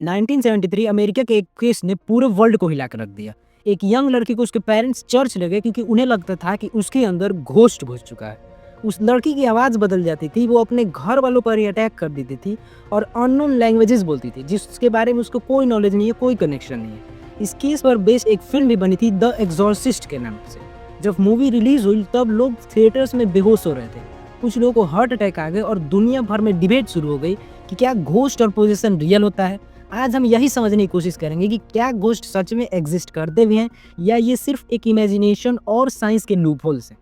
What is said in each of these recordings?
1973 America के एक case ने पूरे वर्ल्ड को हिला कर रख दिया। एक यंग लड़की को उसके पेरेंट्स चर्च ले गए क्योंकि उन्हें लगता था कि उसके अंदर घोस्ट घुस चुका है। उस लड़की की आवाज़ बदल जाती थी, वो अपने घर वालों पर ही अटैक कर देती थी और अननोन लैंग्वेजेस बोलती थी जिसके बारे में उसको कोई नॉलेज नहीं है, कोई कनेक्शन नहीं है। इस केस पर बेस्ड एक फिल्म भी बनी थी द एग्जॉर्सिस्ट के नाम से। जब मूवी रिलीज हुई तब लोग थिएटर्स में बेहोश हो रहे थे, कुछ लोगों को हार्ट अटैक आ गए और दुनिया भर में डिबेट शुरू हो गई कि क्या घोस्ट और पोजेशन रियल होता है। आज हम यही समझने की कोशिश करेंगे कि क्या घोस्ट सच में एग्जिस्ट करते भी हैं या ये सिर्फ एक इमेजिनेशन और साइंस के लूपहोल्स हैं।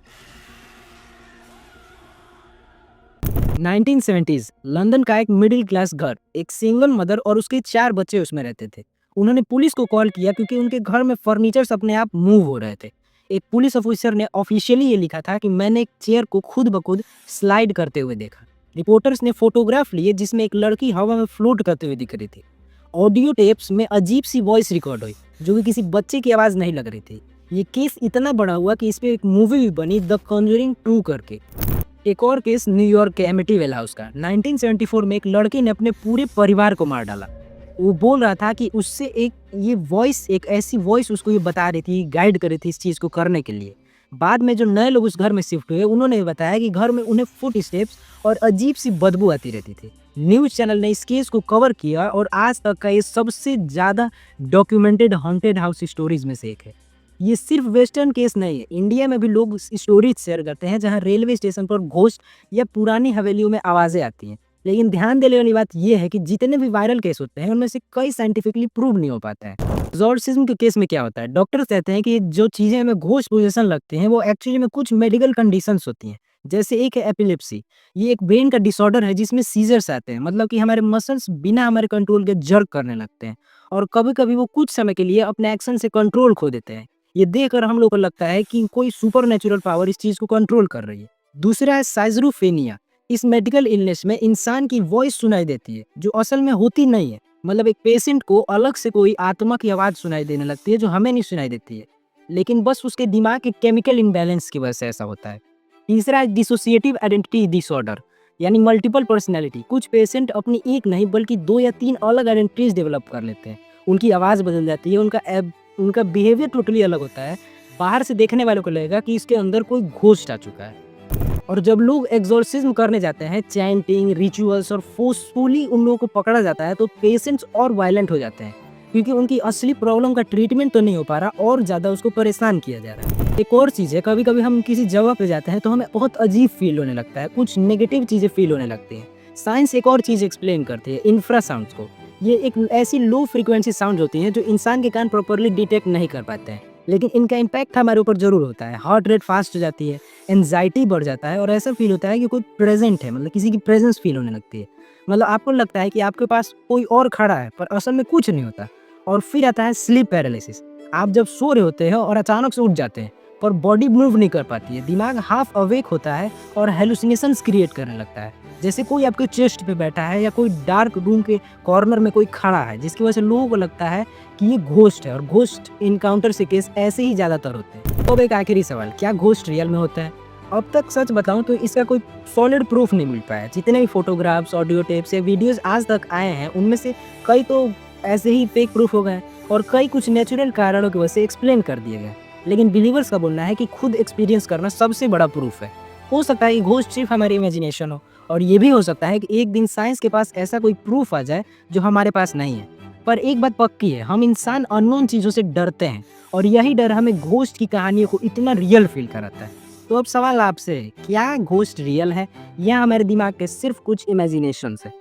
1970s लंदन का एक मिडिल क्लास घर, एक सिंगल मदर और उसके 4 बच्चे उसमें रहते थे। उन्होंने पुलिस को कॉल किया क्योंकि उनके घर में फर्नीचर्स अपने आप मूव हो रहे थे। एक पुलिस ऑफिसर ने ऑफिशियली ये लिखा था कि मैंने एक चेयर को खुद ब खुद स्लाइड करते हुए देखा। रिपोर्टर्स ने फोटोग्राफ लिए जिसमें एक लड़की हवा में फ्लोट करते हुए दिख रही थी। ऑडियो टेप्स में अजीब सी वॉइस रिकॉर्ड हुई जो कि किसी बच्चे की आवाज़ नहीं लग रही थी। ये केस इतना बड़ा हुआ कि इस पे एक मूवी भी बनी, द कॉन्जरिंग 2 करके। एक और केस न्यूयॉर्क के एमिटीवेल हाउस का। 1974 में एक लड़के ने अपने पूरे परिवार को मार डाला। वो बोल रहा था कि उससे एक ऐसी वॉइस उसको ये बता रही थी, गाइड कर रही थी इस चीज़ को करने के लिए। बाद में जो नए लोग उस घर में शिफ्ट हुए उन्होंने ये बताया कि घर में उन्हें फुट स्टेप्स और अजीब सी बदबू आती रहती थी। न्यूज़ चैनल ने इस केस को कवर किया और आज तक का ये सबसे ज़्यादा डॉक्यूमेंटेड हॉन्टेड हाउस स्टोरीज में से एक है। ये सिर्फ वेस्टर्न केस नहीं है, इंडिया में भी लोग स्टोरीज शेयर करते हैं जहां रेलवे स्टेशन पर घोस्ट या पुरानी हवेलियों में आवाज़ें आती हैं। लेकिन ध्यान देने वाली बात यह है कि जितने भी वायरल केस होते हैं उनमें से कई साइंटिफिकली प्रूव नहीं हो पाते हैं। एग्जॉर्सिज्म के केस में क्या होता है, डॉक्टर कहते हैं कि जो चीज़ें हमें घोस्ट पोजेशन लगती हैं वो एक्चुअली में कुछ मेडिकल कंडीशंस होती हैं। जैसे एक है एपिलेप्सी। ये एक ब्रेन का डिसऑर्डर है जिसमें सीजर्स आते हैं, मतलब कि हमारे मसल्स बिना हमारे कंट्रोल के जर्क करने लगते हैं और कभी कभी वो कुछ समय के लिए अपने एक्शन से कंट्रोल खो देते हैं। ये देखकर हम लोग को लगता है कि कोई सुपरनैचुरल पावर इस चीज़ को कंट्रोल कर रही है। दूसरा है साइज़रोफ्रेनिया। इस मेडिकल इलनेस में इंसान की वॉइस सुनाई देती है जो असल में होती नहीं है। मतलब एक पेशेंट को अलग से कोई आत्मा की आवाज़ सुनाई देने लगती है जो हमें नहीं सुनाई देती है, लेकिन बस उसके दिमाग के केमिकल इम्बैलेंस की वजह से ऐसा होता है। तीसरा है डिसोसिएटिव आइडेंटिटी डिसऑर्डर, यानी मल्टीपल पर्सनैलिटी। कुछ पेशेंट अपनी एक नहीं बल्कि 2 या 3 अलग आइडेंटिटीज डेवलप कर लेते हैं। उनकी आवाज़ बदल जाती है, उनका बिहेवियर टोटली अलग होता है। बाहर से देखने वालों को लगेगा कि इसके अंदर कोई घोस्ट आ चुका है। और जब लोग एग्जॉर्सिज्म करने जाते हैं, चैंटिंग, रिचुअल्स और फोर्सफुली उन लोगों को पकड़ा जाता है तो पेशेंट्स और वायलेंट हो जाते हैं क्योंकि उनकी असली प्रॉब्लम का ट्रीटमेंट तो नहीं हो पा रहा और ज़्यादा उसको परेशान किया जा रहा है। एक और चीज़ है, कभी कभी हम किसी जगह पे जाते हैं तो हमें बहुत अजीब फील होने लगता है, कुछ नेगेटिव चीज़ें फील होने लगती हैं। साइंस एक और चीज़ एक्सप्लेन करती है, इंफ्रासाउंड्स को। ये एक ऐसी लो फ्रीक्वेंसी साउंड होती हैं जो इंसान के कान प्रॉपरली डिटेक्ट नहीं कर पाते हैं, लेकिन इनका इम्पैक्ट हमारे ऊपर जरूर होता है। हार्ट रेट फास्ट हो जाती है, एंजाइटी बढ़ जाता है और ऐसा फील होता है कि कोई प्रेजेंट है, मतलब किसी की प्रेजेंस फील होने लगती है। मतलब आपको लगता है कि आपके पास कोई और खड़ा है पर असल में कुछ नहीं होता। और फिर आता है स्लीप पैरालिसिस। आप जब सो रहे होते हैं और अचानक से उठ जाते हैं पर बॉडी मूव नहीं कर पाती है, दिमाग हाफ अवेक होता है और हेलुसिनेशंस क्रिएट करने लगता है, जैसे कोई आपके चेस्ट पे बैठा है या कोई डार्क रूम के कॉर्नर में कोई खड़ा है, जिसकी वजह से लोगों को लगता है कि ये घोस्ट है। और घोस्ट इनकाउंटर से केस ऐसे ही ज़्यादातर होते हैं। तो अब एक आखिरी सवाल, क्या घोस्ट रियल में होता है? अब तक सच बताऊं तो इसका कोई सॉलिड प्रूफ नहीं मिल पाया। जितने भी फोटोग्राफ्स, ऑडियो टेप्स या वीडियोस आज तक आए हैं उनमें से कई तो ऐसे ही फेक प्रूफ हो गए और कई कुछ नेचुरल कारणों की वजह से एक्सप्लेन कर दिए गए। लेकिन बिलीवर्स का बोलना है कि खुद एक्सपीरियंस करना सबसे बड़ा प्रूफ है। हो सकता है कि घोस्ट सिर्फ हमारी इमेजिनेशन हो, और ये भी हो सकता है कि एक दिन साइंस के पास ऐसा कोई प्रूफ आ जाए जो हमारे पास नहीं है। पर एक बात पक्की है, हम इंसान अननोन चीज़ों से डरते हैं और यही डर हमें घोस्ट की कहानियों को इतना रियल फील कराता है। तो अब सवाल आपसे है, क्या घोस्ट रियल है या हमारे दिमाग के सिर्फ कुछ इमेजिनेशन है?